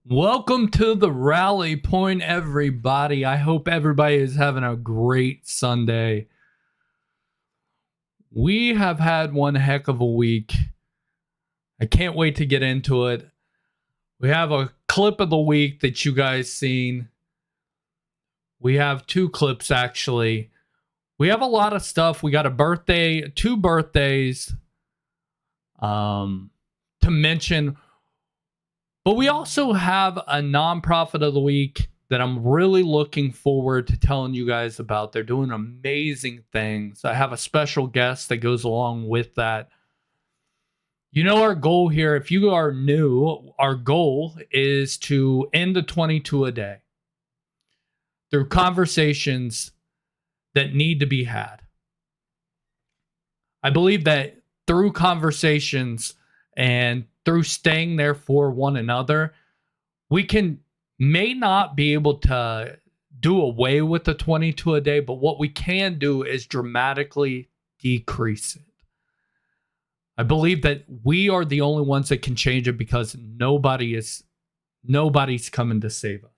Welcome to the rally point, everybody. I hope everybody is having a great Sunday. We have had one heck of a week. I can't wait to get into it. We have a clip of the week that you guys seen. We have two clips, actually. We have a lot of stuff. We got a birthday, two birthdays to mention. But we also have a nonprofit of the week that I'm really looking forward to telling you guys about. They're doing amazing things. I have a special guest that goes along with that. You know, our goal here, if you are new, our goal is to end the 22 a day through conversations that need to be had. I believe that through conversations and through staying there for one another, we may not be able to do away with the 22 a day, but what we can do is dramatically decrease it. I believe that we are the only ones that can change it because nobody's coming to save us.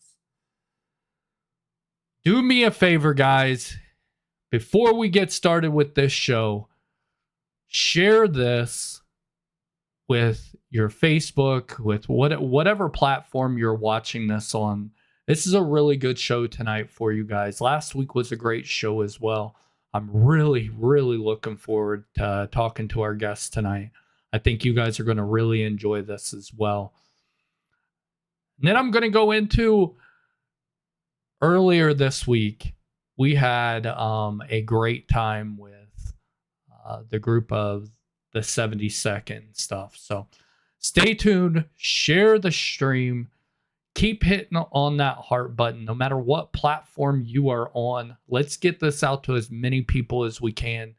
Do me a favor, guys. Before we get started with this show, share this with your Facebook, with whatever platform you're watching this on. This is a really good show tonight for you guys. Last week was a great show as well. I'm really, really looking forward to talking to our guests tonight. I think you guys are going to really enjoy this as well. And then I'm going to go into earlier this week. We had a great time with the group of the 72nd stuff. So stay tuned, share the stream, keep hitting on that heart button no matter what platform you are on. Let's get this out to as many people as we can.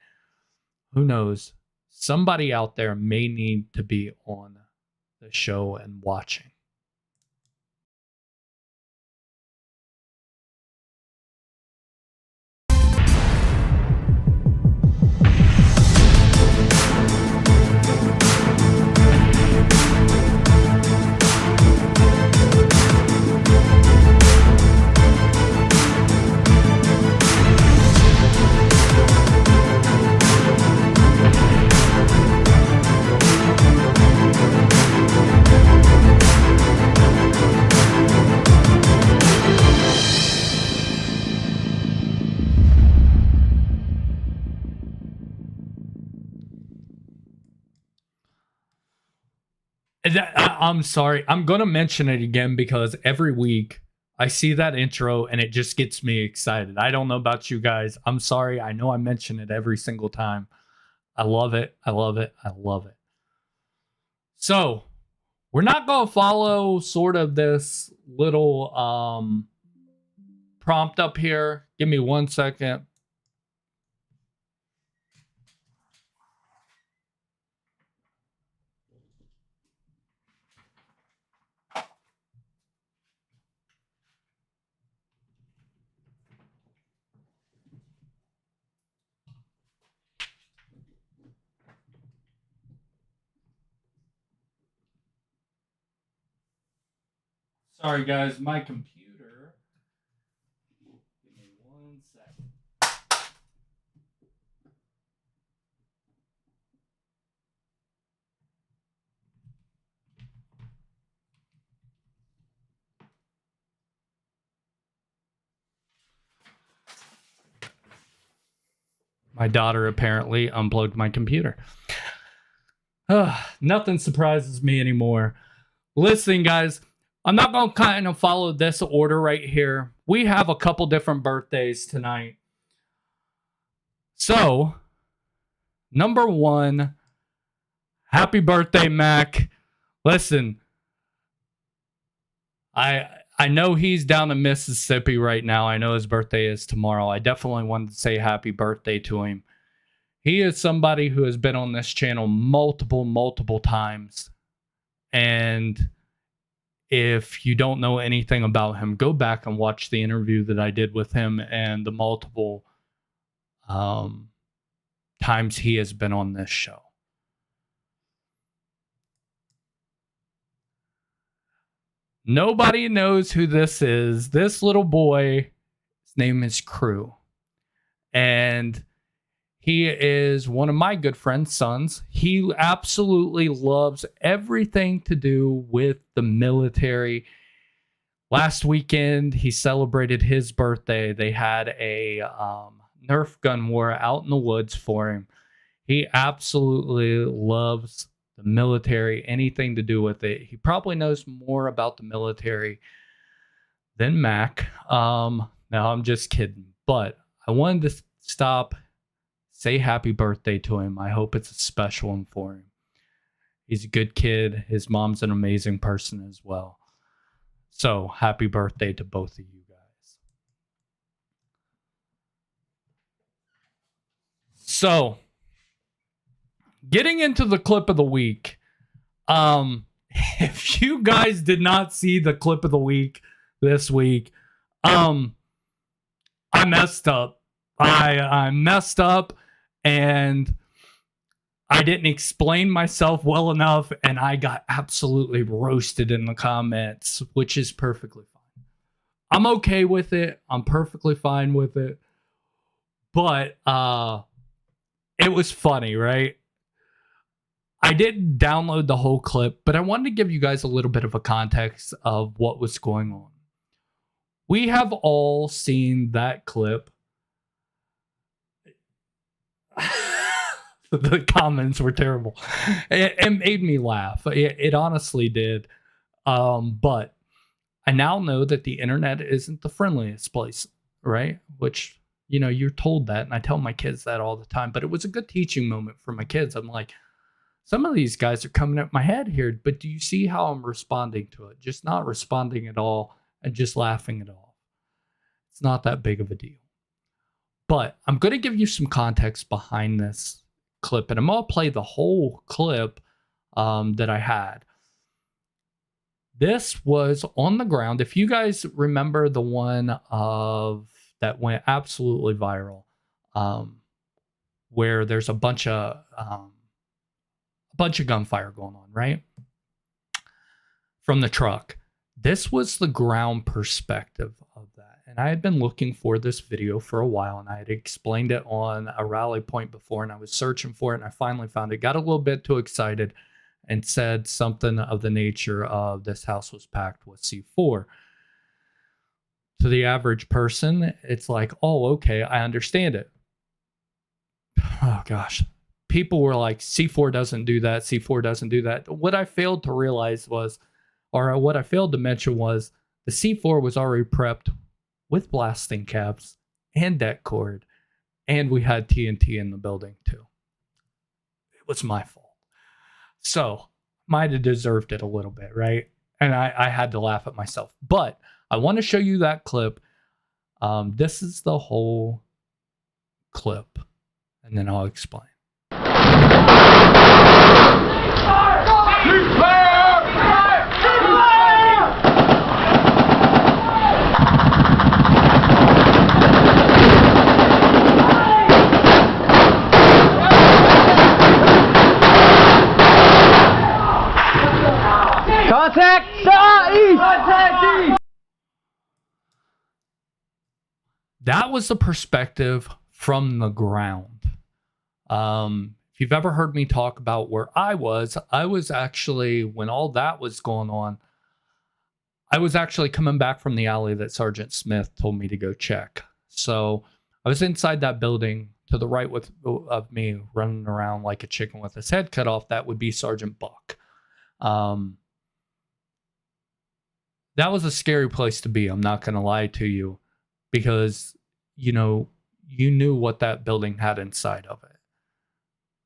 Who knows? Somebody out there may need to be on the show and watching. I'm sorry. I'm going to mention it again because every week I see that intro and it just gets me excited. I don't know about you guys. I'm sorry. I know I mention it every single time. I love it. I love it. I love it. So we're not going to follow sort of this little prompt up here. Give me 1 second. Sorry, guys, my computer. Give me 1 second. My daughter apparently unplugged my computer. Nothing surprises me anymore. Listen, guys. I'm not going to kind of follow this order right here. We have a couple different birthdays tonight. So, number one, happy birthday, Mac. Listen, I know he's down in Mississippi right now. I know his birthday is tomorrow. I definitely wanted to say happy birthday to him. He is somebody who has been on this channel multiple times. And if you don't know anything about him, go back and watch the interview that I did with him and the multiple times he has been on this show. Nobody knows who this is. This little boy, his name is Crew. And he is one of my good friend's sons. He absolutely loves everything to do with the military. Last weekend, he celebrated his birthday. They had a Nerf gun war out in the woods for him. He absolutely loves the military, anything to do with it. He probably knows more about the military than Mac. No, I'm just kidding. But I wanted to stop, say happy birthday to him. I hope it's a special one for him. He's a good kid. His mom's an amazing person as well. So happy birthday to both of you guys. So getting into the clip of the week. If you guys did not see the clip of the week this week, I messed up. I messed up and I didn't explain myself well enough, and I got absolutely roasted in the comments, which is perfectly fine. I'm okay with it. I'm perfectly fine with it. But it was funny, right? I didn't download the whole clip, but I wanted to give you guys a little bit of a context of what was going on. We have all seen that clip. The comments were terrible. It made me laugh. It honestly did. But I now know that the internet isn't the friendliest place, right? Which, you know, you're told that, and I tell my kids that all the time. But it was a good teaching moment for my kids. I'm like, some of these guys are coming at my head here, but do you see how I'm responding to it? Just not responding at all and just laughing it off. It's not that big of a deal. But I'm going to give you some context behind this clip, and I'm going to play the whole clip that I had. This was on the ground. If you guys remember the one of that went absolutely viral, where there's a bunch of gunfire going on, right? From the truck. This was the ground perspective of that. And I had been looking for this video for a while, and I had explained it on a rally point before, and I was searching for it, and I finally found it. Got a little bit too excited and said something of the nature of this house was packed with C4. To the average person, it's like, oh, okay, I understand it. Oh, gosh. People were like, C4 doesn't do that. C4 doesn't do that. What I failed to realize was, or what I failed to mention was, the C4 was already prepped with blasting caps and deck cord, and we had TNT in the building too. It was my fault. So, might have deserved it a little bit, right? And I had to laugh at myself. But I want to show you that clip. This is the whole clip, and then I'll explain. Contact! Contact! That was the perspective from the ground. If you've ever heard me talk about where I was actually, when all that was going on, I was actually coming back from the alley that Sergeant Smith told me to go check. So I was inside that building to the right of me, running around like a chicken with his head cut off. That would be Sergeant Buck. That was a scary place to be. I'm not going to lie to you, because, you know, you knew what that building had inside of it.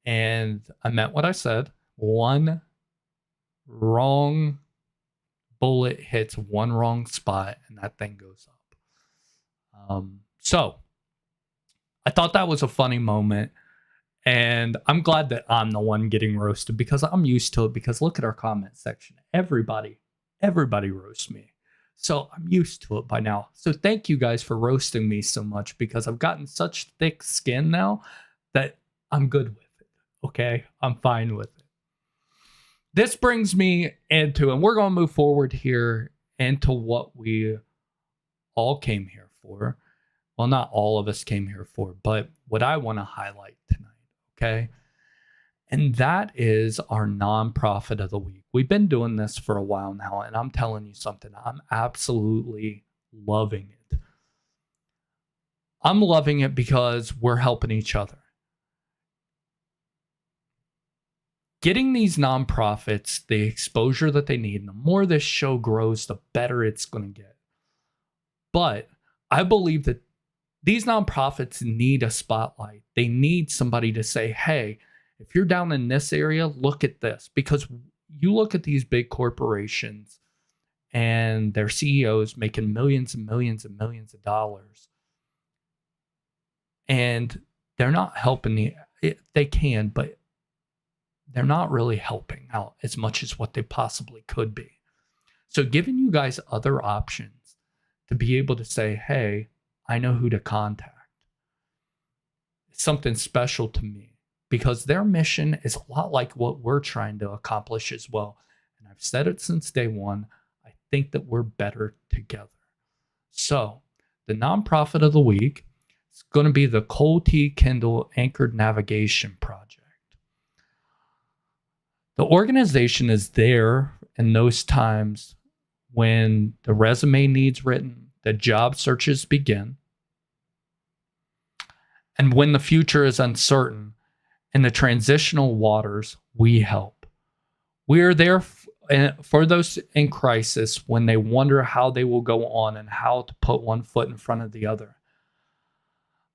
And I meant what I said. One wrong bullet hits one wrong spot, and that thing goes up. So I thought that was a funny moment. And I'm glad that I'm the one getting roasted, because I'm used to it. Because look at our comment section. Everybody roasts me. So I'm used to it by now. So thank you guys for roasting me so much, because I've gotten such thick skin now that I'm good with it. Okay? I'm fine with it. This brings me into, and we're going to move forward here into what we all came here for. Well, not all of us came here for, but what I want to highlight tonight, okay? And that is our nonprofit of the week. We've been doing this for a while now, and I'm telling you something, I'm absolutely loving it. I'm loving it because we're helping each other. Getting these nonprofits the exposure that they need, and the more this show grows, the better it's going to get. But I believe that these nonprofits need a spotlight. They need somebody to say, hey, if you're down in this area, look at this. Because you look at these big corporations and their CEOs making millions and millions and millions of dollars. And they're not helping they can, but they're not really helping out as much as what they possibly could be. So giving you guys other options to be able to say, hey, I know who to contact. It's something special to me because their mission is a lot like what we're trying to accomplish as well. And I've said it since day one. I think that we're better together. So the nonprofit of the week is going to be the Cole T. Kendall Anchored Navigation Project. The organization is there in those times when the resume needs written, the job searches begin, and when the future is uncertain. In the transitional waters, we help. We are there for those in crisis when they wonder how they will go on and how to put one foot in front of the other.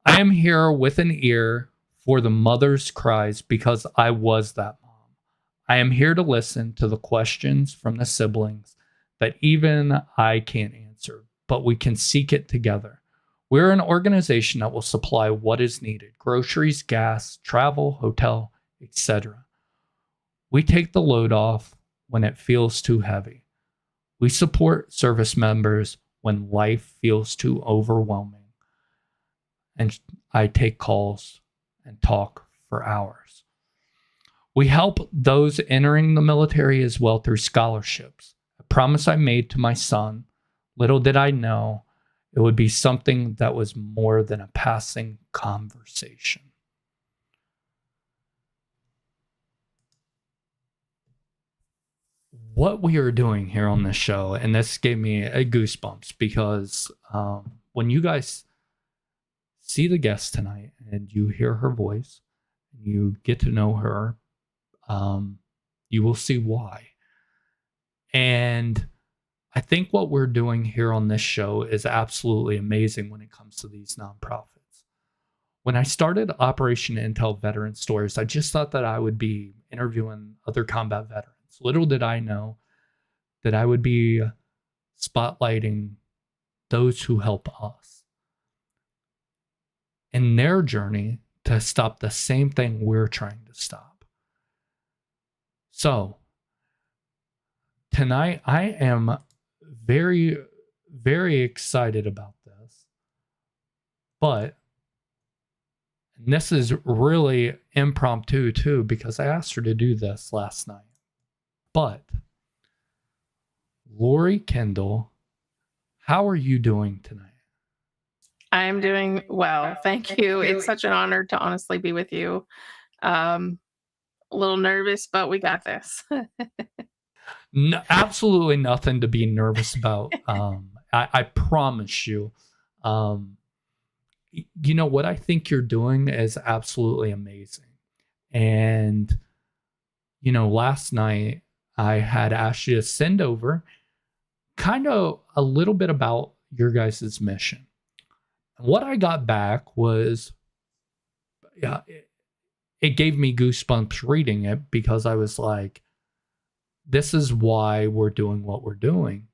I am here with an ear for the mother's cries because I was that mom. I am here to listen to the questions from the siblings that even I can't answer, but we can seek it together. We're an organization that will supply what is needed: groceries, gas, travel, hotel, etc. We take the load off when it feels too heavy. We support service members when life feels too overwhelming. And I take calls and talk for hours. We help those entering the military as well through scholarships. A promise I made to my son. Little did I know it would be something that was more than a passing conversation. What we are doing here on this show, and this gave me a goosebumps because when you guys see the guest tonight and you hear her voice, you get to know her, you will see why. And I think what we're doing here on this show is absolutely amazing when it comes to these nonprofits. When I started Operation Intel Veteran Stories, I just thought that I would be interviewing other combat veterans. Little did I know that I would be spotlighting those who help us in their journey to stop the same thing we're trying to stop. So tonight I am very, very excited about this. But this is really impromptu too, because I asked her to do this last night. But Lori Kendall, how are you doing tonight? I'm doing well. Thank you. It's such an honor to honestly be with you. A little nervous, but we got this. No, absolutely nothing to be nervous about. I promise you. You know what I think you're doing is absolutely amazing. And, you know, last night I had asked you to send over kind of a little bit about your guys' mission. And what I got back was, yeah, it gave me goosebumps reading it because I was like, this is why we're doing what we're doing.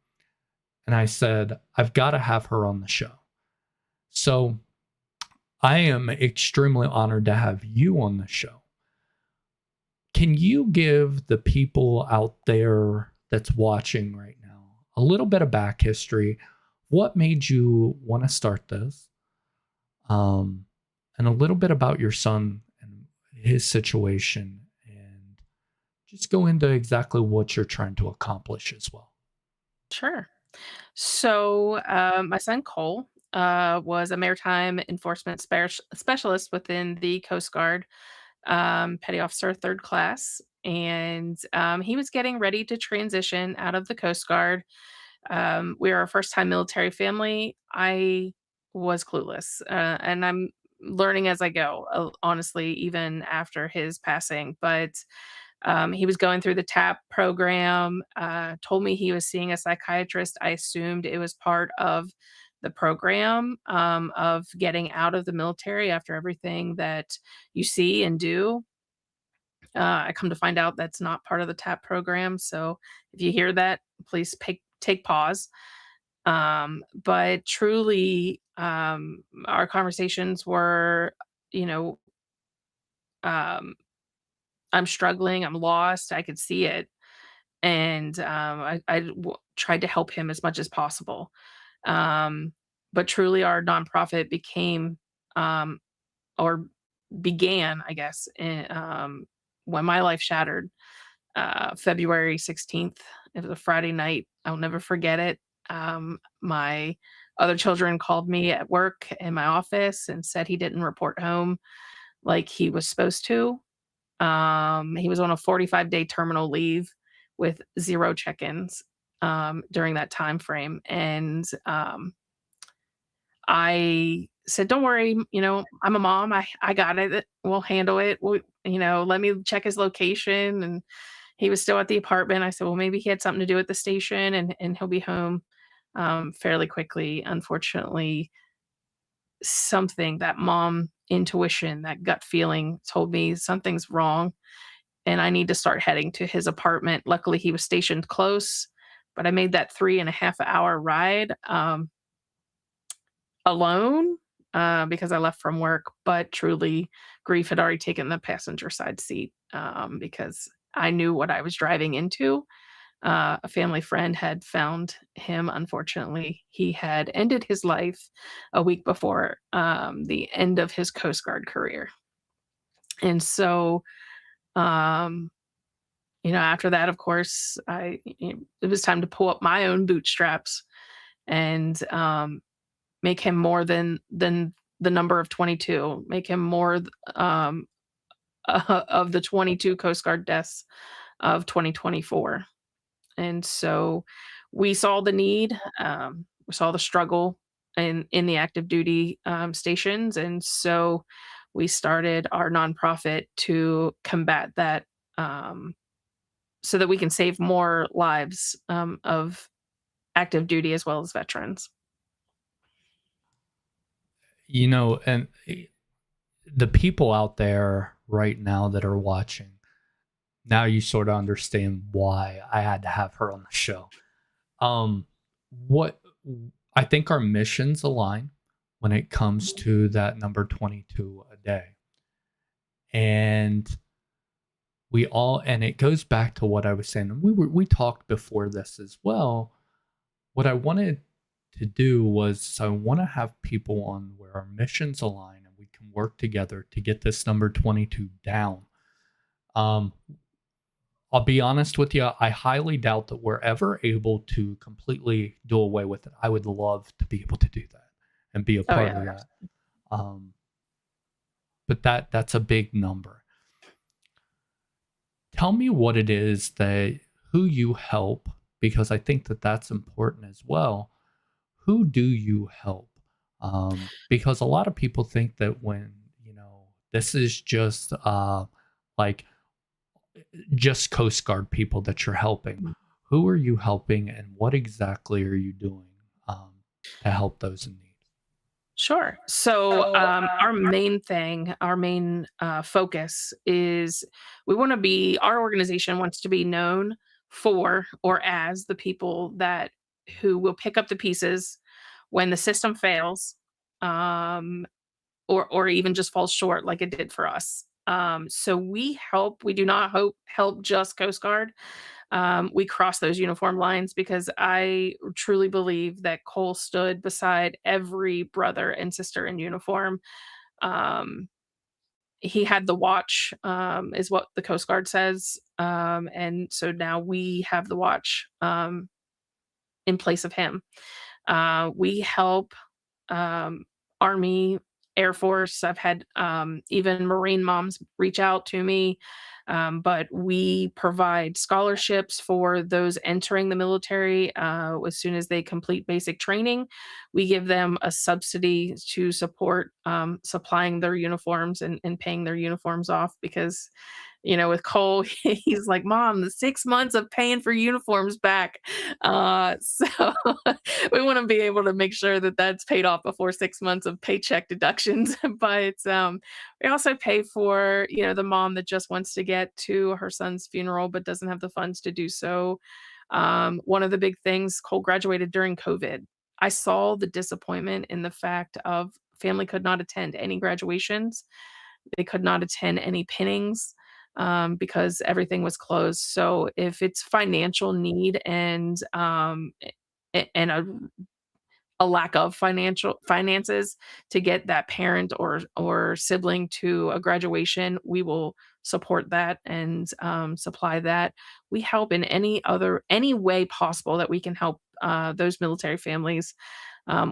And I said, I've got to have her on the show. So I am extremely honored to have you on the show. Can you give the people out there that's watching right now a little bit of back history? What made you want to start this? And a little bit about your son and his situation, just go into exactly what you're trying to accomplish as well. Sure. So, my son Cole was a maritime enforcement specialist within the Coast Guard, petty officer, third class, and he was getting ready to transition out of the Coast Guard. We are a first-time military family. I was clueless, and I'm learning as I go. Honestly, even after his passing, but he was going through the TAP program, told me he was seeing a psychiatrist. I assumed it was part of the program of getting out of the military after everything that you see and do. I come to find out that's not part of the TAP program. So if you hear that, please take pause. But truly, our conversations were, you know, um, I'm struggling, I'm lost. I could see it, and tried to help him as much as possible. Um, but truly, our nonprofit became um, or began, I guess, when my life shattered. February 16th. It was a Friday night. I'll never forget it. My other children called me at work in my office and said he didn't report home like he was supposed to. He was on a 45-day terminal leave with 0 check-ins, during that time frame, and, I said, "Don't worry, I'm a mom, I got it, we'll handle it, let me check his location," and he was still at the apartment. I said, "Well, maybe he had something to do at the station and he'll be home, fairly quickly." Unfortunately, something, that mom intuition, that gut feeling told me something's wrong and I need to start heading to his apartment. Luckily, he was stationed close, but I made that 3.5-hour ride, alone, because I left from work, but truly, grief had already taken the passenger side seat, because I knew what I was driving into. A family friend had found him, unfortunately. He had ended his life a week before, the end of his Coast Guard career. And so, um after that, of course, it was time to pull up my own bootstraps and make him more than the number of 22. Make him more of the 22 Coast Guard deaths of 2024. And so we saw the need, we saw the struggle in the active duty stations, and so we started our nonprofit to combat that. So that we can save more lives, of active duty as well as veterans. And the people out there right now that are watching, now you sort of understand why I had to have her on the show. What I think our missions align when it comes to that number 22 a day. And and it goes back to what I was saying. We talked before this as well. What I wanted to do was I want to have people on where our missions align and we can work together to get this number 22 down. I'll be honest with you, I highly doubt that we're ever able to completely do away with it. I would love to be able to do that and be a Oh, part yeah. of that. But that's a big number. Tell me what it is who you help, because I think that that's important as well. Who do you help? Because a lot of people think that when, this is just like just Coast Guard people that you're helping. Mhm. Who are you helping and what exactly are you doing to help those in need? Sure. So, our main thing, our main focus is our organization wants to be known for or as the people that who will pick up the pieces when the system fails, um, or even just falls short like it did for us. So we do not help just Coast Guard. We cross those uniform lines because I truly believe that Cole stood beside every brother and sister in uniform. Um, he had the watch, is what the Coast Guard says. And so now we have the watch. in place of him. We help Army, Air Force. I've had even Marine moms reach out to me. But we provide scholarships for those entering the military. As soon as they complete basic training, we give them a subsidy to support supplying their uniforms and paying their uniforms off because with Cole, he's like, "Mom, the 6 months of paying for uniforms back." So we want to be able to make sure that that's paid off before 6 months of paycheck deductions. But we also pay for the mom that just wants to get to her son's funeral but doesn't have the funds to do so. One of the big things, Cole graduated during COVID. I saw the disappointment in the fact of family could not attend any graduations. They could not attend any pinnings because everything was closed. So if it's financial need and and a lack of financial finances to get that parent or sibling to a graduation, we will support that and supply that. We help in any way possible that we can help those military families,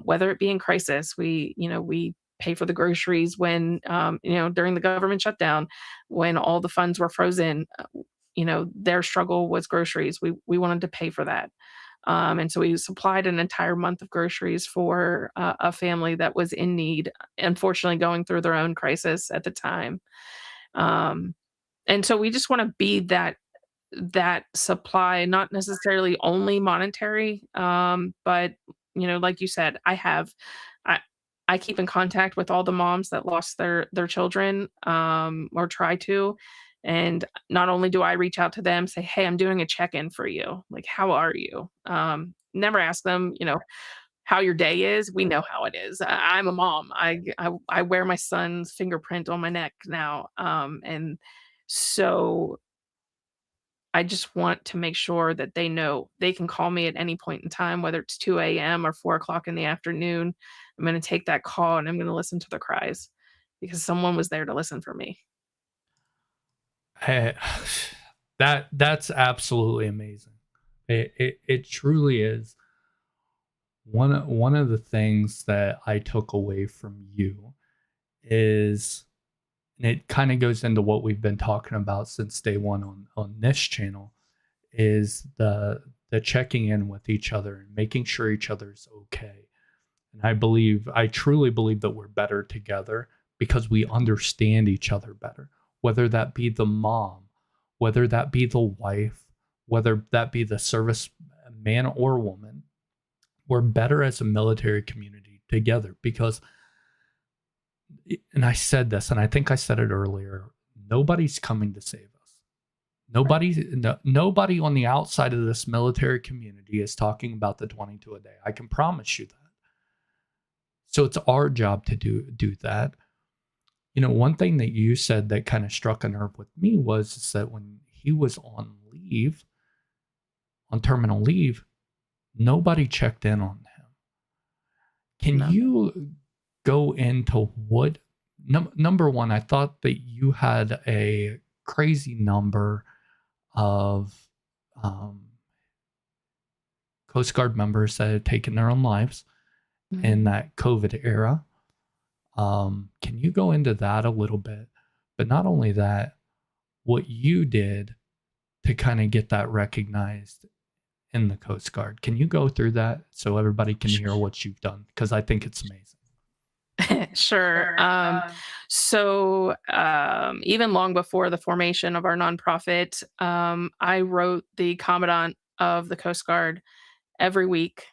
whether it be in crisis. We pay for the groceries when during the government shutdown, when all the funds were frozen. Their struggle was groceries. We wanted to pay for that. And so we supplied an entire month of groceries for a family that was in need, unfortunately going through their own crisis at the time. Um, and so we just want to be that supply, not necessarily only monetary, but like you said, I I keep in contact with all the moms that lost their children, or try to. And not only do I reach out to them, say, "Hey, I'm doing a check-in for you. Like, how are you?" Never ask them, how your day is. We know how it is. I'm a mom. I wear my son's fingerprint on my neck now, and so I just want to make sure that they know they can call me at any point in time, whether it's 2 a.m. or 4 o'clock in the afternoon. I'm going to take that call and I'm going to listen to their cries because someone was there to listen for me. Hey, that's absolutely amazing. It truly is. One of the things that I took away from you is, and it kind of goes into what we've been talking about since day one on this channel, is the checking in with each other and making sure each other's okay. And I truly believe that we're better together because we understand each other better, whether that be the mom, whether that be the wife, whether that be the service man or woman. We're better as a military community together because, and I said this, and I think I said it earlier, nobody's coming to save us. Nobody on the outside of this military community is talking about the 22 a day. I can promise you that. So it's our job to do that. One thing that you said that kind of struck a nerve with me was that when he was on terminal leave, nobody checked in on him. Can No. you go into what, number one, I thought that you had a crazy number of Coast Guard members that had taken their own lives in that COVID era. Can you go into that a little bit? But not only that, what you did to kind of get that recognized in the Coast Guard. Can you go through that so everybody can hear what you've done? Because I think it's amazing. Sure. So even long before the formation of our nonprofit, I wrote the Commandant of the Coast Guard every week,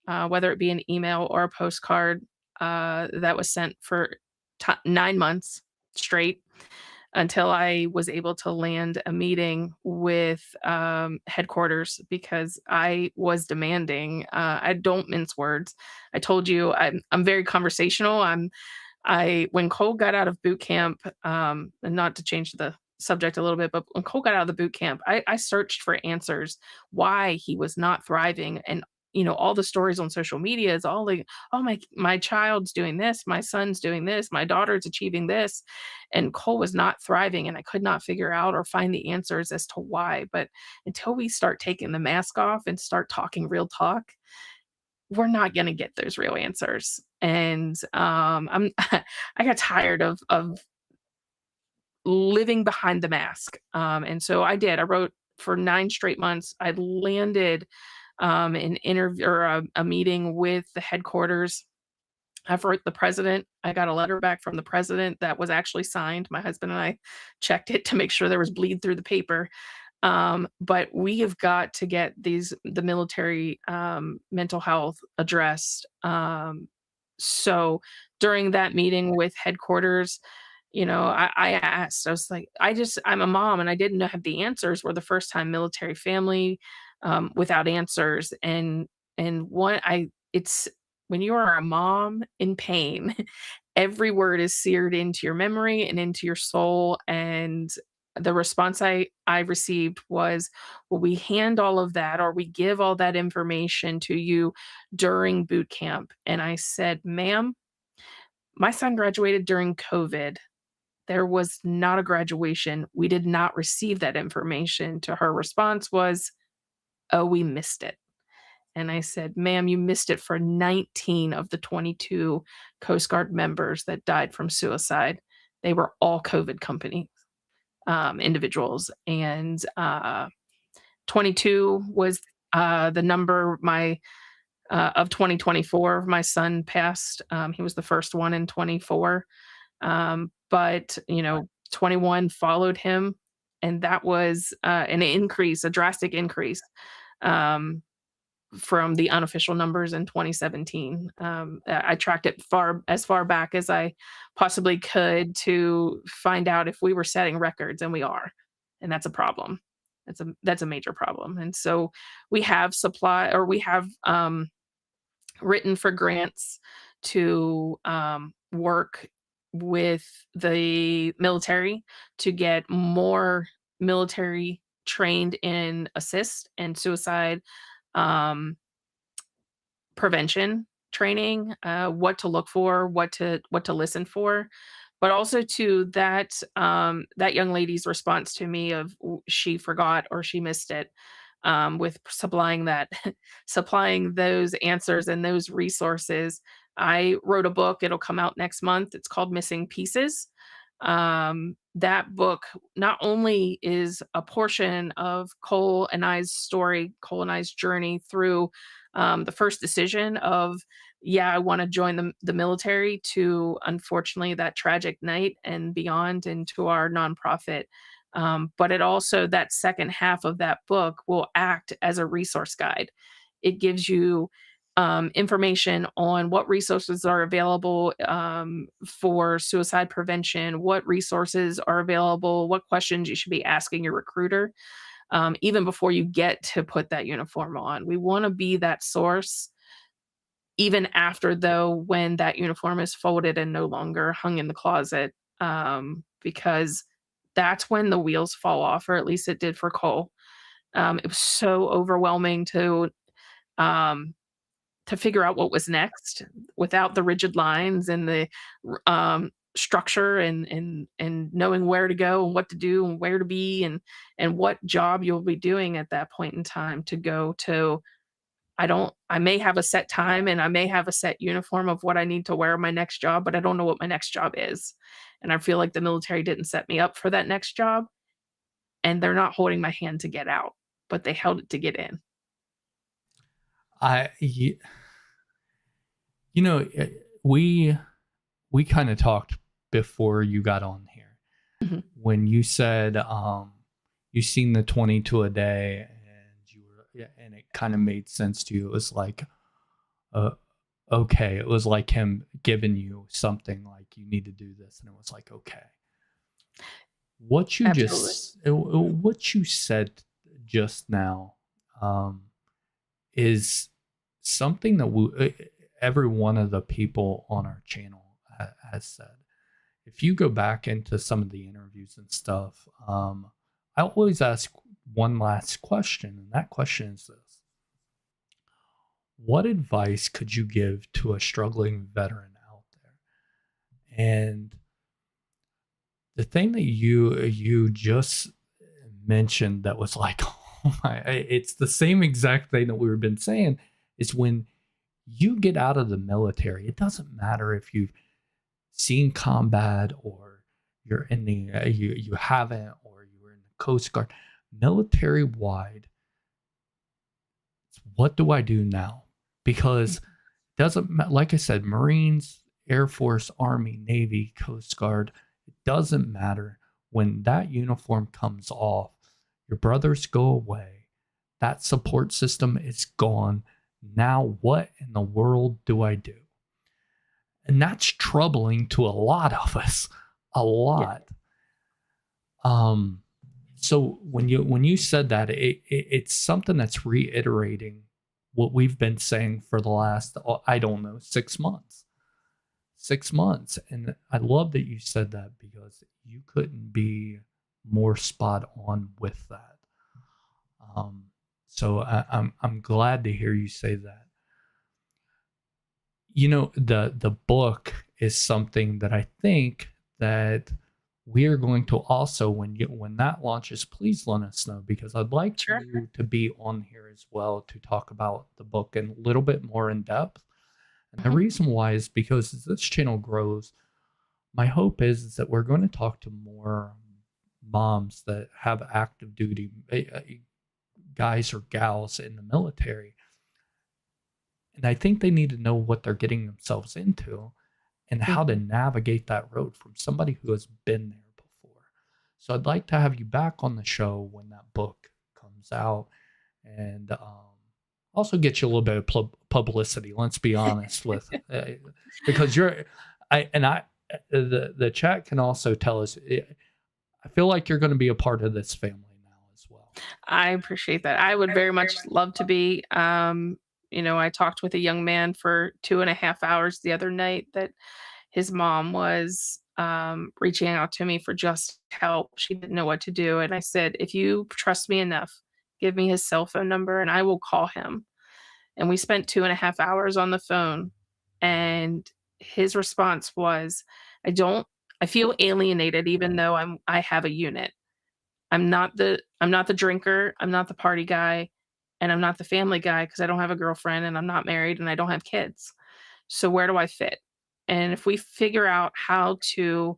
whether it be an email or a postcard that was sent for 9 months straight until I was able to land a meeting with headquarters because I was demanding. I don't mince words. I told you I'm very conversational. When Cole got out of boot camp, and not to change the subject a little bit, but when Cole got out of the boot camp, I searched for answers why he was not thriving and all the stories on social media is all like, oh, my child's doing this, my son's doing this, my daughter's achieving this, and Cole was not thriving, and I could not figure out or find the answers as to why. But until we start taking the mask off and start talking real talk, we're not going to get those real answers. And I'm I got tired of living behind the mask. And so I did. I wrote for 9 straight months. I landed an interview or a meeting with the headquarters. I've wrote the president. I got a letter back from the president that was actually signed. My husband and I checked it to make sure there was bleed through the paper. But we have got to get the military mental health addressed. So during that meeting with headquarters, I asked, I was like, I'm a mom and I didn't have the answers. We're the first time military family without answers. And it's when you are a mom in pain, every word is seared into your memory and into your soul. And the response I received was, well, we hand all of that or we give all that information to you during boot camp. And I said, ma'am, my son graduated during COVID. There was not a graduation. We did not receive that information. To her response was, oh, we missed it. And I said, ma'am, you missed it for 19 of the 22 Coast Guard members that died from suicide. They were all COVID company individuals. And 22 was the number of 2024. My son passed. He was the first one in 24. But 21 followed him, and that was an increase, a drastic increase from the unofficial numbers in 2017. I tracked it as far back as I possibly could to find out if we were setting records, and we are, and that's a problem. That's a major problem. And so we have written for grants to work with the military to get more military trained in assist and suicide prevention training, what to look for, what to listen for, but also to that young lady's response to me of she forgot or she missed it, with supplying those answers and those resources. I wrote a book. It'll come out next month. It's called Missing Pieces. That book not only is a portion of Cole and I's story, Cole and I's journey through the first decision of, yeah, I want to join the military, to unfortunately that tragic night and beyond into our nonprofit. But it also, that second half of that book will act as a resource guide. It gives you information on what resources are available for suicide prevention, what resources are available, what questions you should be asking your recruiter, even before you get to put that uniform on. We want to be that source, even after, though, when that uniform is folded and no longer hung in the closet, because that's when the wheels fall off, or at least it did for Cole. It was so overwhelming to figure out what was next without the rigid lines and the structure and knowing where to go and what to do and where to be and what job you'll be doing at that point in time. To go to, I may have a set time and I may have a set uniform of what I need to wear my next job, but I don't know what my next job is. And I feel like the military didn't set me up for that next job, and they're not holding my hand to get out, but they held it to get in. We kind of talked before you got on here, Mm-hmm. when you said you seen the 22 a day and it kind of made sense to you. It was like okay, it was like him giving you something like, you need to do this, and it was like, okay. What you said just now is something that every one of the people on our channel has said. If you go back into some of the interviews and stuff, I always ask one last question, and that question is this: what advice could you give to a struggling veteran out there? And the thing that you just mentioned that was like, oh my, it's the same exact thing that we've been saying, is when you get out of the military, it doesn't matter if you've seen combat or you're in the you haven't, or you were in the Coast Guard. Military wide, what do I do now? Because it doesn't, like I said, Marines, Air Force, Army, Navy, Coast Guard, it doesn't matter. When that uniform comes off, your brothers go away, that support system is gone. Now what in the world do I do? And that's troubling to a lot of us, a lot. Yeah. So when you said that, it's something that's reiterating what we've been saying for the last, I don't know, 6 months. 6 months. And I love that you said that, because you couldn't be more spot on with that. So I'm glad to hear you say that. You know, the book is something that I think that we are going to also, when that launches, please let us know, because I'd like Sure. you to be on here as well to talk about the book in a little bit more in depth. And the reason why is because as this channel grows, my hope is that we're going to talk to more moms that have active duty guys or gals in the military. And I think they need to know what they're getting themselves into and how to navigate that road from somebody who has been there before. So I'd like to have you back on the show when that book comes out, and also get you a little bit of publicity. Let's be honest with, because the chat can also tell us. I feel like you're going to be a part of this family now as well. I appreciate that. I would very much love to be. I talked with a young man for 2.5 hours the other night that his mom was reaching out to me for just help. She didn't know what to do. And I said, if you trust me enough, give me his cell phone number and I will call him. And we spent 2.5 hours on the phone. And his response was, I feel alienated, even though I have a unit. I'm not the drinker, I'm not the party guy, and I'm not the family guy because I don't have a girlfriend and I'm not married and I don't have kids. So where do I fit? And if we figure out how to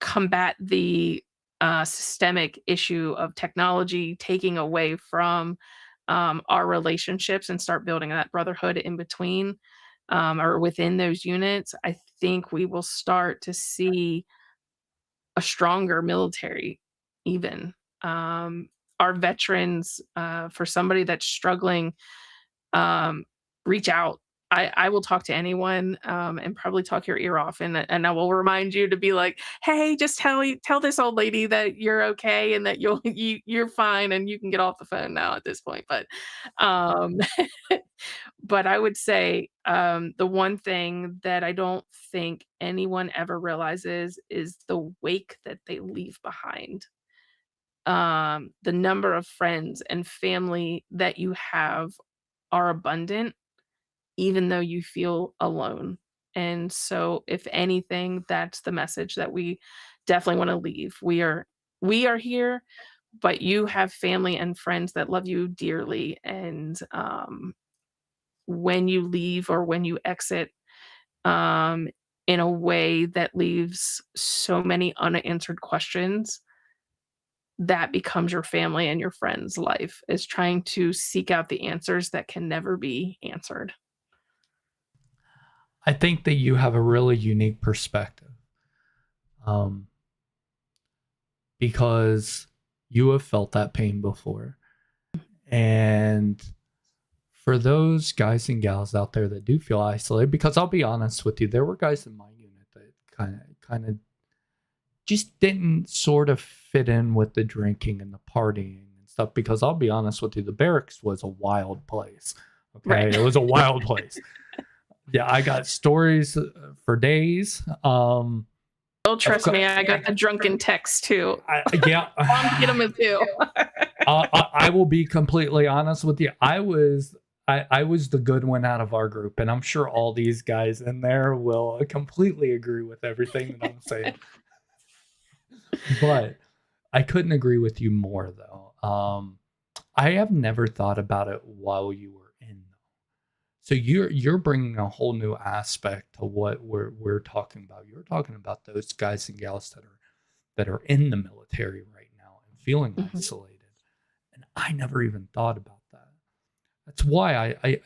combat the systemic issue of technology taking away from our relationships and start building that brotherhood in between or within those units, I think we will start to see a stronger military even. Our veterans, for somebody that's struggling, reach out. I will talk to anyone and probably talk your ear off, and I will remind you to be like, hey, just tell this old lady that you're okay and that you're fine and you can get off the phone now at this point. But but I would say the one thing that I don't think anyone ever realizes is the wake that they leave behind. The number of friends and family that you have are abundant, even though you feel alone. And so, if anything, that's the message that we definitely want to leave. We are here, but you have family and friends that love you dearly. And when you leave or when you exit, um, in a way that leaves so many unanswered questions, that becomes your family and your friends' life, is trying to seek out the answers that can never be answered. I think that you have a really unique perspective, because you have felt that pain before. And for those guys and gals out there that do feel isolated, because I'll be honest with you, there were guys in my unit that kind of just didn't sort of fit in with the drinking and the partying and stuff, because I'll be honest with you, the barracks was a wild place. Okay. Right. It was a wild place. Yeah. I got stories for days. Oh, trust me, I got the drunken text too. Yeah. I'll get them too. I will be completely honest with you. I was I was the good one out of our group, and I'm sure all these guys in there will completely agree with everything that I'm saying. But I couldn't agree with you more, though. I have never thought about it while you were in. So you're bringing a whole new aspect to what we're talking about. You're talking about those guys and gals that are in the military right now and feeling Mhm. isolated, and I never even thought about that. That's why I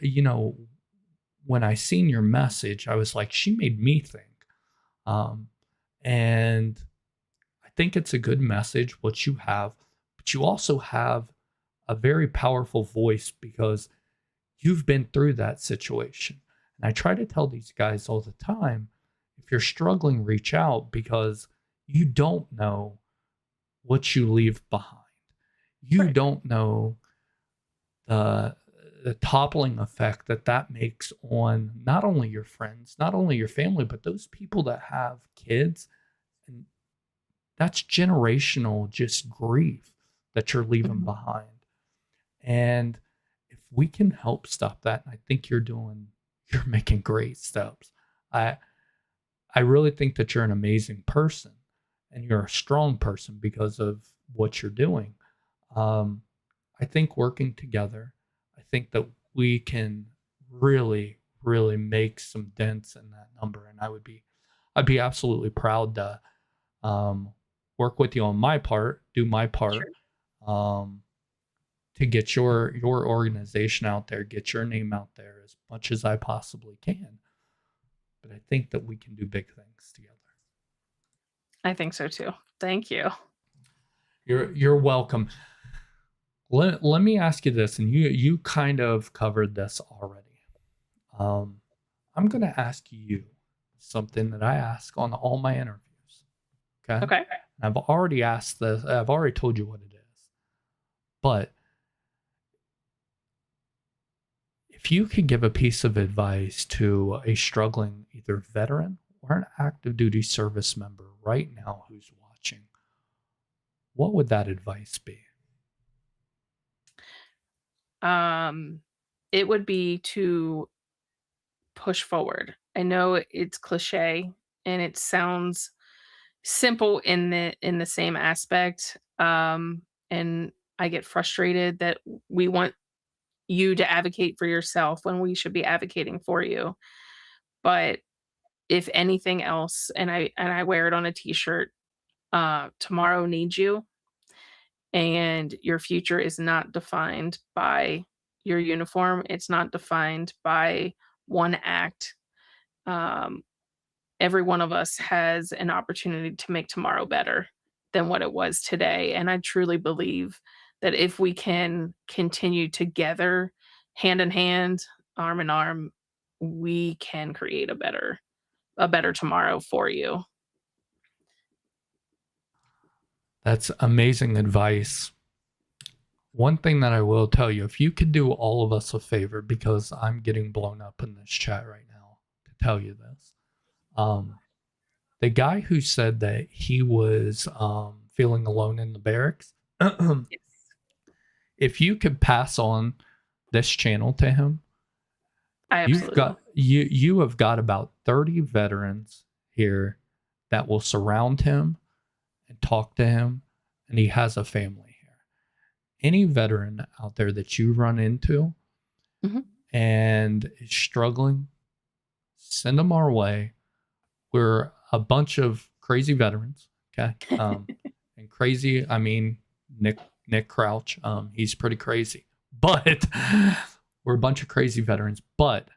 when I seen your message, I was like, she made me think, and I think it's a good message what you have, but you also have a very powerful voice because you've been through that situation. And I try to tell these guys all the time, if you're struggling, reach out because you don't know what you leave behind. You Right. don't know the toppling effect that makes on not only your friends, not only your family, but those people that have kids. And that's generational just grief that you're leaving Mhm. behind. And if we can help stop that, I think you're making great steps. I I really think that you're an amazing person and you're a strong person because of what you're doing. Um, I think working together, I think that we can really, really make some dents in that number. And I'd be absolutely proud to um, work with you on my part, do my part, Sure. um, to get your organization out there, get your name out there as much as I possibly can. But I think that we can do big things together. I think so too. Thank you. You're welcome. Let me ask you this, and you kind of covered this already. Um, I'm going to ask you something that I ask on all my interviews. Okay, Okay. and I've already asked this. I've already told you what it is, but if you could give a piece of advice to a struggling either veteran or an active duty service member right now who's watching, what would that advice be? Um, it would be to push forward. I know it's cliche and it sounds simple in the same aspect. And I get frustrated that we want you to advocate for yourself when we should be advocating for you. But if anything else, and I wear it on a t-shirt, tomorrow needs you and your future is not defined by your uniform. It's not defined by one act. Um, every one of us has an opportunity to make tomorrow better than what it was today. And I truly believe that if we can continue together, hand in hand, arm in arm, we can create a better tomorrow for you. That's amazing advice. One thing that I will tell you, if you could do all of us a favor, because I'm getting blown up in this chat right now to tell you this. Um, the guy who said that he was feeling alone in the barracks, Yes. if you could pass on this channel to him, I absolutely will. you have got about 30 veterans here that will surround him and talk to him, and he has a family here. Any veteran out there that you run into Mhm. and is struggling, send them our way. We're a bunch of crazy veterans, okay? And crazy, I mean Nick Crouch. He's pretty crazy, but we're a bunch of crazy veterans. But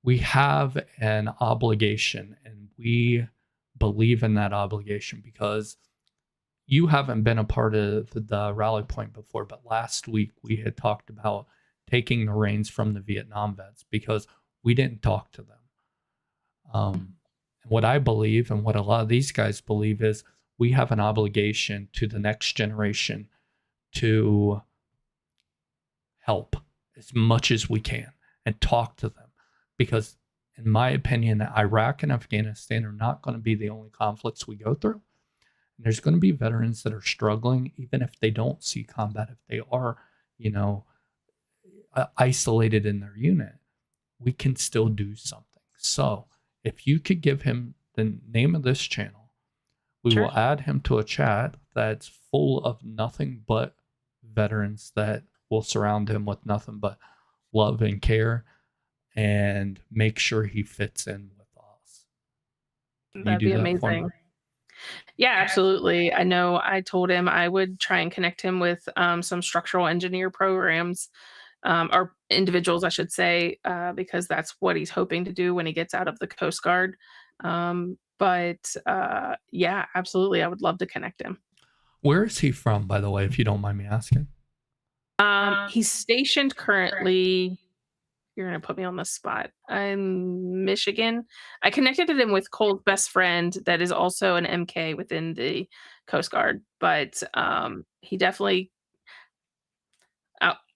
we have an obligation, and we believe in that obligation because you haven't been a part of the rally point before, but last week we had talked about taking the reins from the Vietnam vets because we didn't talk to them. And what I believe and what a lot of these guys believe is we have an obligation to the next generation to help as much as we can and talk to them because in my opinion, Iraq and Afghanistan are not going to be the only conflicts we go through. And there's going to be veterans that are struggling, even if they don't see combat, if they are, you know, isolated in their unit, we can still do something. So if you could give him the name of this channel, we Sure. will add him to a chat that's full of nothing but veterans that will surround him with nothing but love and care, and make sure he fits in with us. Can you That'd do be that for me? amazing. Yeah, absolutely. I know I told him I would try and connect him with some structural engineer programs, or individuals, I should say, because that's what he's hoping to do when he gets out of the Coast Guard. But yeah, absolutely. I would love to connect him. Where is he from, by the way, if you don't mind me asking? He's stationed currently. You're gonna put me on the spot. I'm Michigan. I connected him with Cole's best friend that is also an MK within the Coast Guard, but he definitely.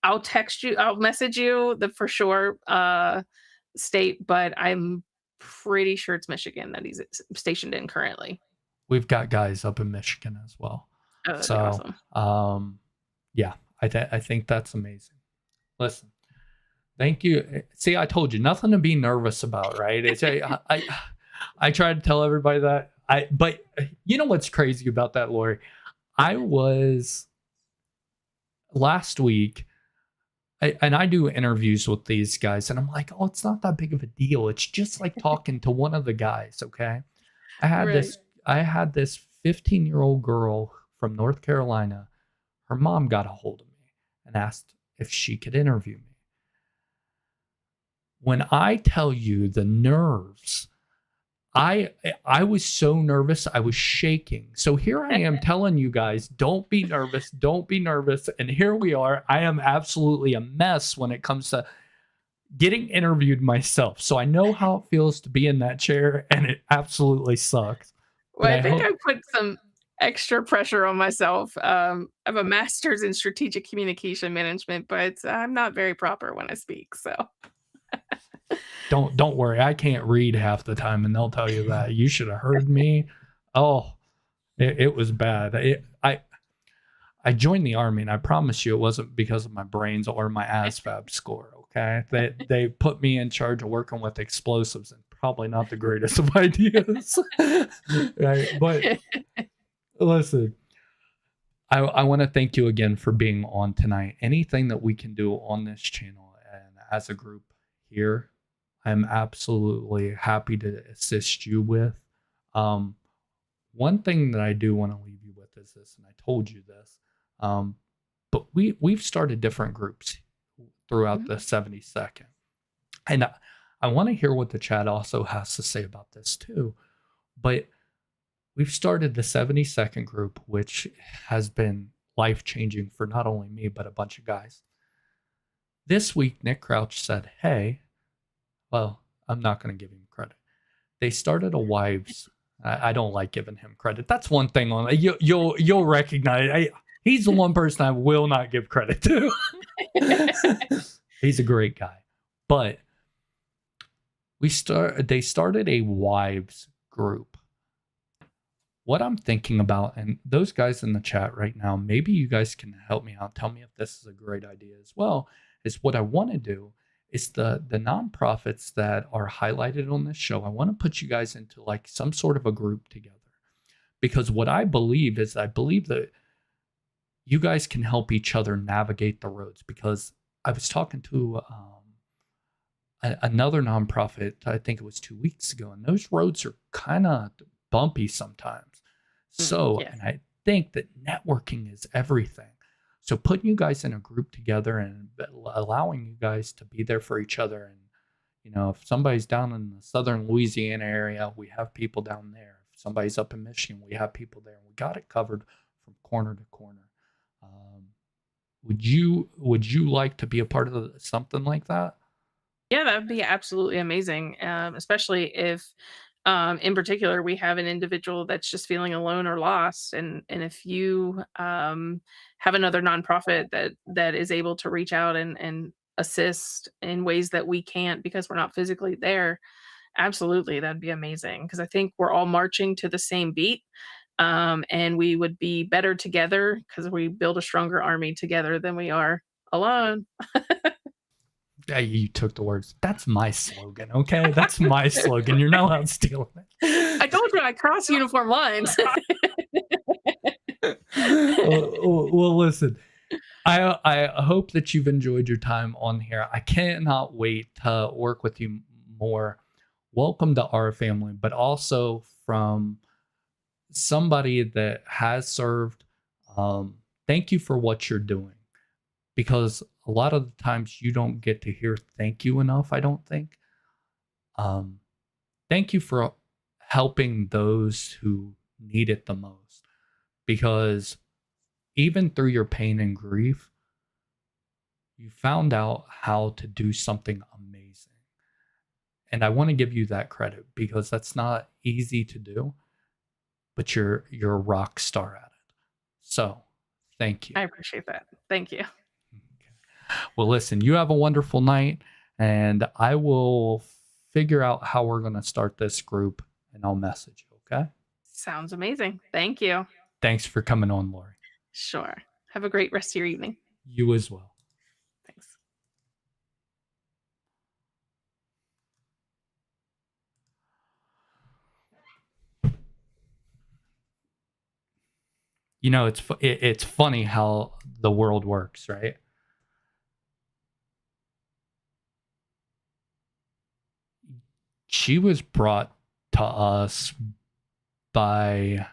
I'll text you. I'll message you the for sure state, but I'm pretty sure it's Michigan that he's stationed in currently. We've got guys up in Michigan as well. Oh, that'd be So, awesome. yeah, I think that's amazing. Listen, thank you. See, I told you nothing to be nervous about, right? I try to tell everybody that. But you know what's crazy about that, Lori? I was last week, and I do interviews with these guys, and I'm like, oh, it's not that big of a deal. It's just like talking to one of the guys, okay? I had Right. this I had this 15-year-old girl from North Carolina. Her mom got a hold of me and asked if she could interview me. When I tell you the nerves, I was so nervous, I was shaking. So here I am telling you guys, don't be nervous, don't be nervous. And here we are. I am absolutely a mess when it comes to getting interviewed myself. So I know how it feels to be in that chair, and it absolutely sucks. But Well, I I think I hope put some extra pressure on myself. I have a master's in strategic communication management, but I'm not very proper when I speak. So don't worry. I can't read half the time, and they'll tell you that. You should have heard me. Oh, it was bad. I joined the army, and I promise you, it wasn't because of my brains or my ASVAB score. Okay, they put me in charge of working with explosives, and probably not the greatest of ideas. Right, but listen, I want to thank you again for being on tonight. Anything that we can do on this channel and as a group here, I'm absolutely happy to assist you with. Um, One thing that I do want to leave you with is this, and I told you this, but we've started different groups throughout Mhm. the 72nd, and I want to hear what the chat also has to say about this too. But we've started the 72nd group, which has been life changing for not only me but a bunch of guys. This week, Nick Crouch said, "Hey, well, I'm not going to give him credit. They started a wives." I don't like giving him credit. That's one thing on you'll recognize. He's the one person I will not give credit to. He's a great guy, but they started a wives group. What I'm thinking about, and those guys in the chat right now, maybe you guys can help me out. Tell me if this is a great idea as well. Is what I want to do is the nonprofits that are highlighted on this show. I want to put you guys into like some sort of a group together, because what I believe is I believe that you guys can help each other navigate the roads. Because I was talking to another nonprofit, I think it was 2 weeks ago, and those roads are kind of bumpy sometimes. So, Yes. and I think that networking is everything. So putting you guys in a group together and allowing you guys to be there for each other. And, you know, if somebody's down in the southern Louisiana area, we have people down there. If somebody's up in Michigan, we have people there. We got it covered from corner to corner. Would you like to be a part of something like that? Yeah, that would be absolutely amazing, especially if, in particular, we have an individual that's just feeling alone or lost, and if you have another nonprofit that is able to reach out and assist in ways that we can't because we're not physically there, absolutely, that'd be amazing. Because I think we're all marching to the same beat, and we would be better together because we build a stronger army together than we are alone. You took the words. That's my slogan, okay? That's my slogan. You're not allowed to steal it. I told you I cross uniform lines. Well, listen. I hope that you've enjoyed your time on here. I cannot wait to work with you more. Welcome to our family, but also from somebody that has served. Thank you for what you're doing, because a lot of the times you don't get to hear thank you enough, I don't think. Thank you for helping those who need it the most, because even through your pain and grief, you found out how to do something amazing. And I want to give you that credit, because that's not easy to do, but you're a rock star at it. So thank you. I appreciate that. Thank you. Well, listen, you have a wonderful night, and I will figure out how we're going to start this group, and I'll message you, okay? Sounds amazing. Thank you. Thanks for coming on, Lori. Sure. Have a great rest of your evening. You as well. Thanks. You know, it's funny how the world works, right? She was brought to us by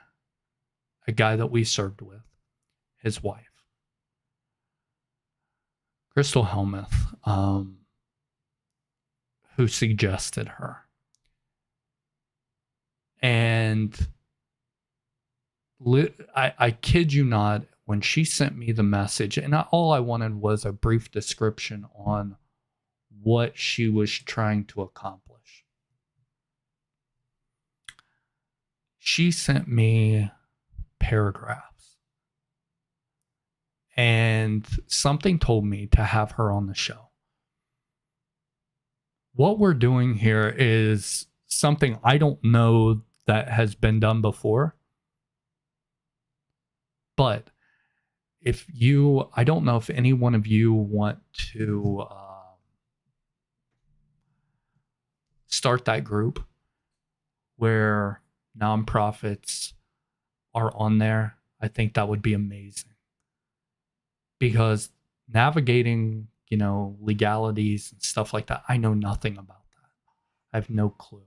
a guy that we served with, his wife, Crystal Helmuth, who suggested her. And I kid you not, when she sent me the message, and all I wanted was a brief description on what she was trying to accomplish. She sent me paragraphs, and something told me to have her on the show. What we're doing here is something I don't know that has been done before. But I don't know if any one of you want to start that group where nonprofits are on there. I think that would be amazing, because navigating, legalities and stuff like that, I know nothing about that. I have no clue.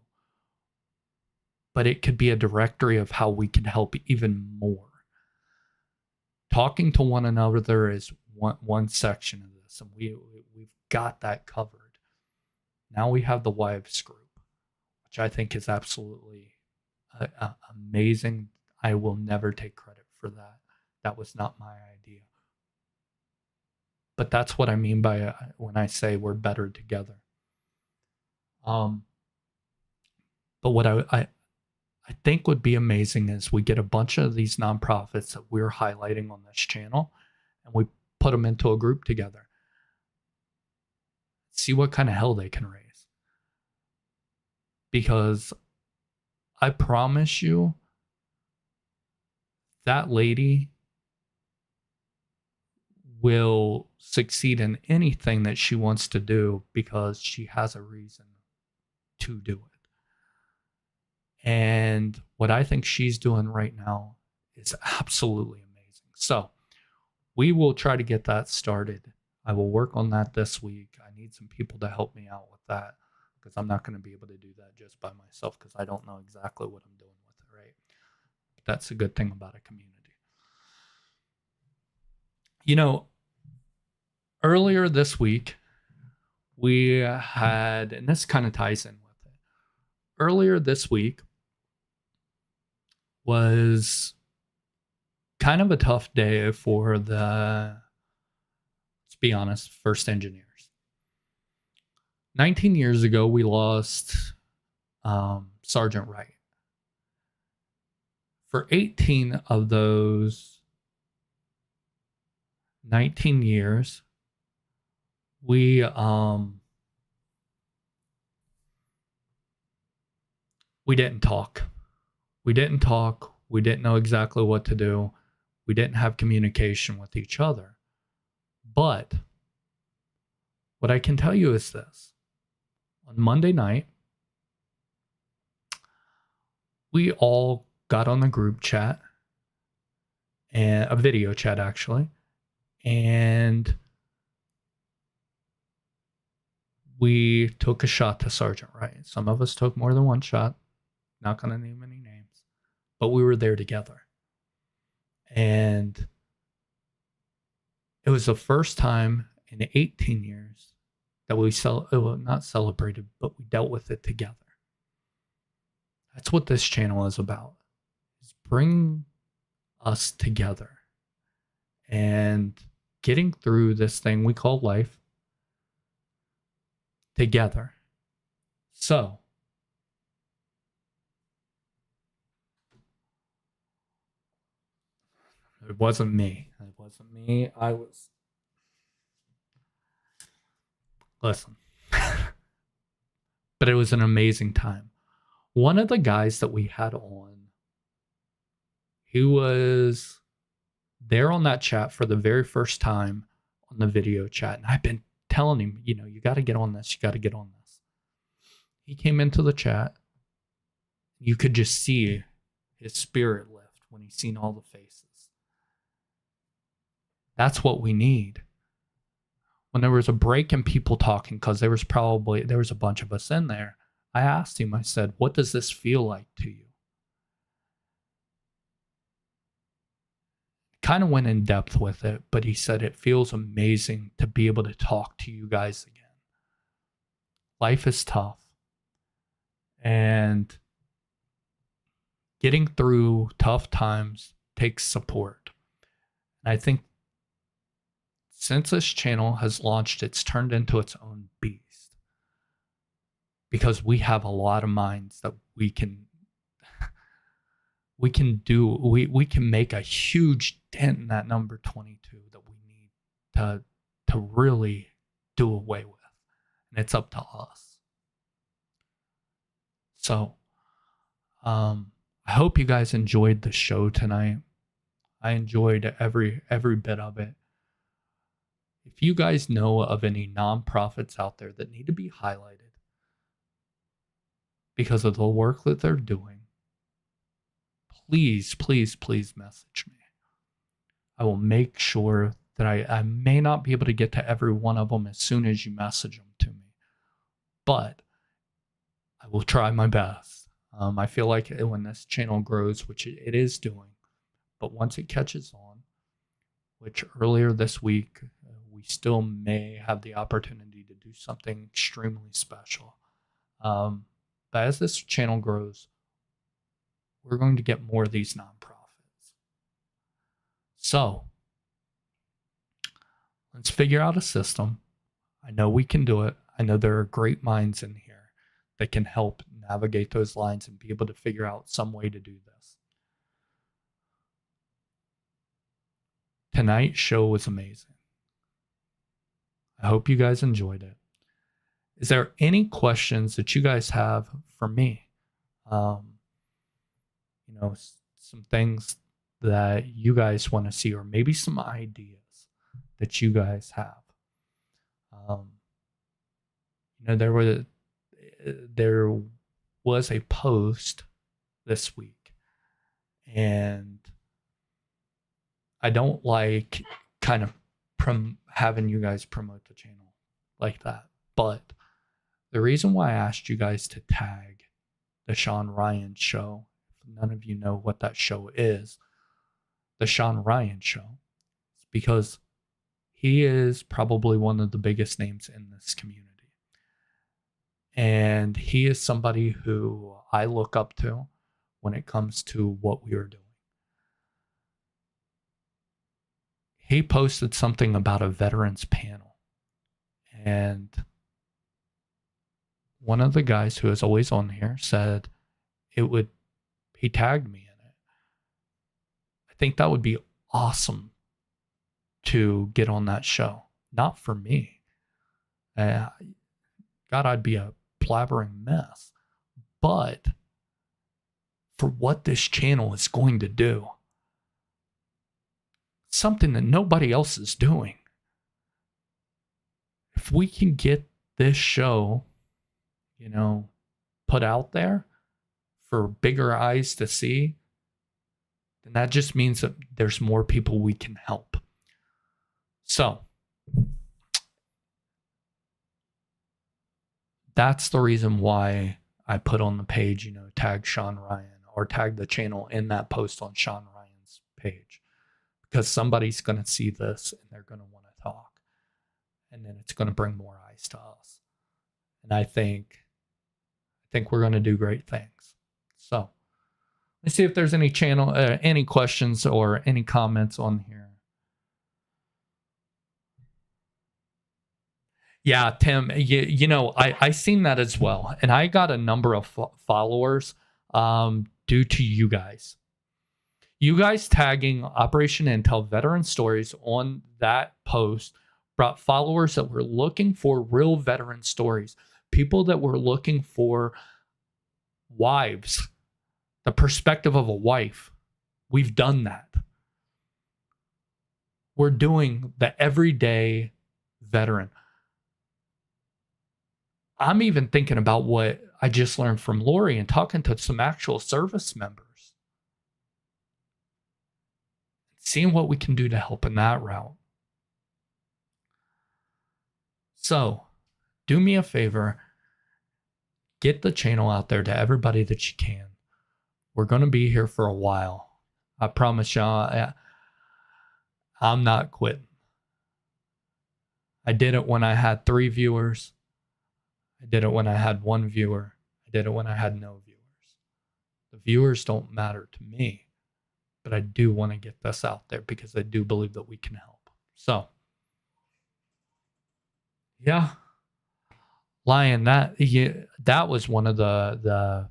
But it could be a directory of how we can help even more. Talking to one another is one section of this, and we've got that covered. Now we have the wives group, which I think is absolutely amazing. I will never take credit for that. That was not my idea. But that's what I mean by when I say we're better together. But what I think would be amazing is we get a bunch of these nonprofits that we're highlighting on this channel, and we put them into a group together. See what kind of hell they can raise. Because I promise you, that lady will succeed in anything that she wants to do because she has a reason to do it. And what I think she's doing right now is absolutely amazing. So we will try to get that started. I will work on that this week. I need some people to help me out with that, because I'm not going to be able to do that just by myself, because I don't know exactly what I'm doing with it, right? But that's a good thing about a community. Earlier this week, we had, and this kind of ties in with it. Earlier this week was kind of a tough day for the, let's be honest, first engineers. 19 years ago, we lost Sergeant Wright. For 18 of those 19 years, we didn't talk. We didn't talk. We didn't know exactly what to do. We didn't have communication with each other. But What I can tell you is this. On Monday night, we all got on the group chat, and a video chat actually, and we took a shot to Sergeant Wright. Some of us took more than one shot. Not going to name any names, but we were there together. And it was the first time in 18 years that we not celebrated, but we dealt with it together. That's what this channel is about. Is bring us together and getting through this thing we call life together. So, it wasn't me. It wasn't me. Listen. But it was an amazing time. One of the guys that we had on, he was there on that chat for the very first time on the video chat. And I've been telling him, you got to get on this. You got to get on this. He came into the chat. You could just see his spirit lift when he seen all the faces. That's what we need. When there was a break in people talking, because there was a bunch of us in there, I asked him, I said, what does this feel like to you? Kind of went in depth with it, but he said it feels amazing to be able to talk to you guys again. Life is tough. And getting through tough times takes support. And I think since this channel has launched, it's turned into its own beast. Because we have a lot of minds that we can make a huge dent in that number 22 that we need to really do away with. And it's up to us. So I hope you guys enjoyed the show tonight. I enjoyed every bit of it. If you guys know of any nonprofits out there that need to be highlighted because of the work that they're doing, please, please, please message me. I will make sure that I may not be able to get to every one of them as soon as you message them to me, but I will try my best. I feel like when this channel grows, which it is doing, but once it catches on, which earlier this week, we still may have the opportunity to do something extremely special. But as this channel grows, we're going to get more of these nonprofits. So let's figure out a system. I know we can do it. I know there are great minds in here that can help navigate those lines and be able to figure out some way to do this. Tonight's show was amazing. I hope you guys enjoyed it. Is there any questions that you guys have for me? Some things that you guys want to see, or maybe some ideas that you guys have. There was a post this week, and I don't like kind of having you guys promote the channel like that, but the reason why I asked you guys to tag the Sean Ryan show, if none of you know what that show is, the Sean Ryan show, is because he is probably one of the biggest names in this community. And he is somebody who I look up to when it comes to what we are doing. He posted something about a veterans panel, and one of the guys who is always on here said he tagged me in it. I think that would be awesome to get on that show. Not for me. God, I'd be a blabbering mess. But for what this channel is going to do, something that nobody else is doing. if we can get this show, put out there for bigger eyes to see, then that just means that there's more people we can help. So that's the reason why I put on the page, tag Sean Ryan or tag the channel in that post on Sean Ryan's page, because somebody's going to see this and they're going to want to talk, and then it's going to bring more eyes to us. And I think we're going to do great things. So let's see if there's any questions or any comments on here. Yeah, Tim, I seen that as well. And I got a number of followers due to you guys. You guys tagging Operation Intel veteran stories on that post brought followers that were looking for real veteran stories. People that were looking for wives, the perspective of a wife. We've done that. We're doing the everyday veteran. I'm even thinking about what I just learned from Lori and talking to some actual service members. Seeing what we can do to help in that route. So, do me a favor. Get the channel out there to everybody that you can. We're going to be here for a while. I promise y'all, I'm not quitting. I did it when I had 3 viewers. I did it when I had 1 viewer. I did it when I had no viewers. The viewers don't matter to me, but I do want to get this out there because I do believe that we can help. So, yeah. Lion, that was one of the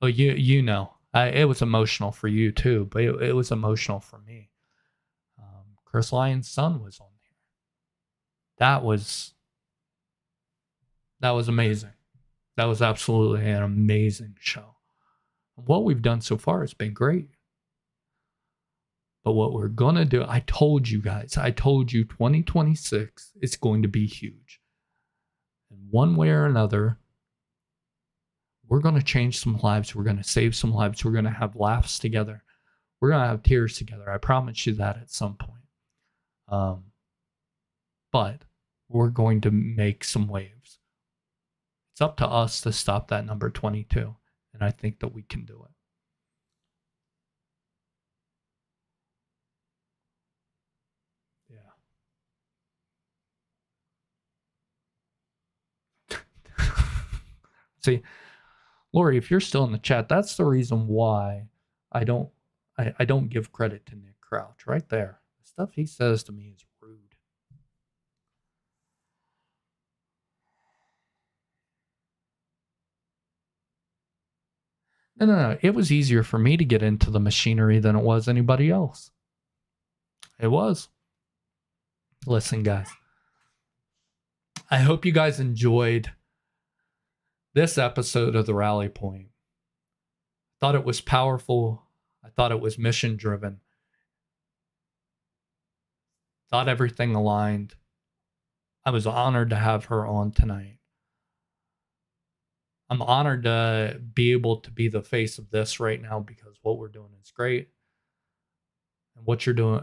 well, it was emotional for you too, but it was emotional for me. Chris Lyon's son was on here. That was amazing. That was absolutely an amazing show. What we've done so far has been great. But what we're going to do, I told you 2026 is going to be huge. And one way or another, we're going to change some lives. We're going to save some lives. We're going to have laughs together. We're going to have tears together. I promise you that at some point. But we're going to make some waves. It's up to us to stop that number 22. And I think that we can do it. See, Lori, if you're still in the chat, that's the reason why I don't give credit to Nick Crouch right there. The stuff he says to me is rude. No. It was easier for me to get into the machinery than it was anybody else. It was. Listen, guys. I hope you guys enjoyed this episode of The Rally Point. I thought it was powerful. I thought it was mission driven. Thought everything aligned. I was honored to have her on tonight. I'm honored to be able to be the face of this right now because what we're doing is great. And what you're doing,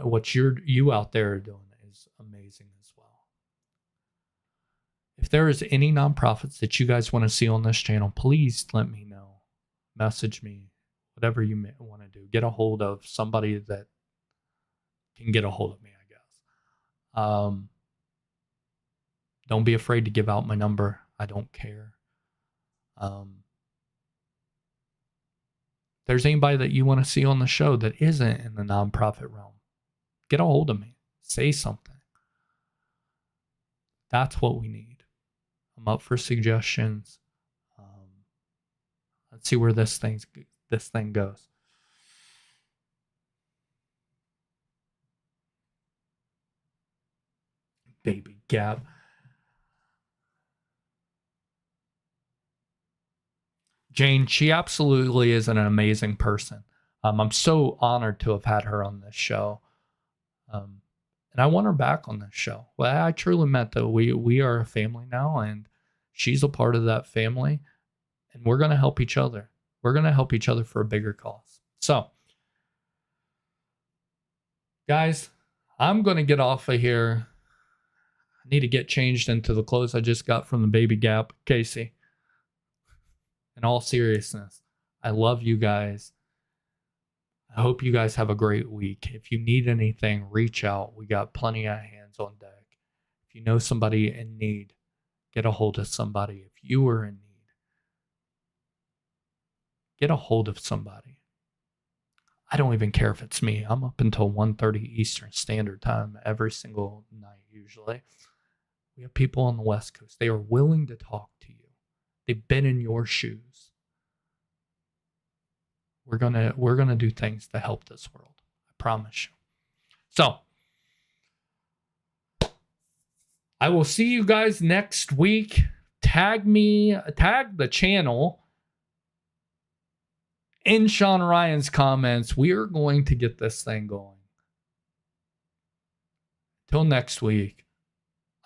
you out there are doing is amazing as well. If there is any nonprofits that you guys want to see on this channel, please let me know. Message me, whatever you may want to do. Get a hold of somebody that can get a hold of me, I guess. Don't be afraid to give out my number. I don't care. If there's anybody that you want to see on the show that isn't in the nonprofit realm, get a hold of me. Say something. That's what we need. I'm up for suggestions. Let's see where this thing goes. Baby Gab. Jane, she absolutely is an amazing person. I'm so honored to have had her on this show. And I want her back on this show. Well, I truly meant that we are a family now, and she's a part of that family, and we're going to help each other. We're going to help each other for a bigger cause. So, guys, I'm going to get off of here. I need to get changed into the clothes I just got from the Baby Gap. Casey, in all seriousness, I love you guys. I hope you guys have a great week. If you need anything, reach out. We got plenty of hands on deck. If you know somebody in need, get a hold of somebody. If you are in need, get a hold of somebody. I don't even care if it's me. I'm up until 1:30 Eastern Standard Time every single night usually. We have people on the West Coast. They are willing to talk to you. They've been in your shoes. We're gonna do things to help this world. I promise you. So I will see you guys next week. Tag the channel in Sean Ryan's comments. We are going to get this thing going. Till next week,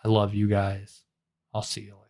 I love you guys. I'll see you later.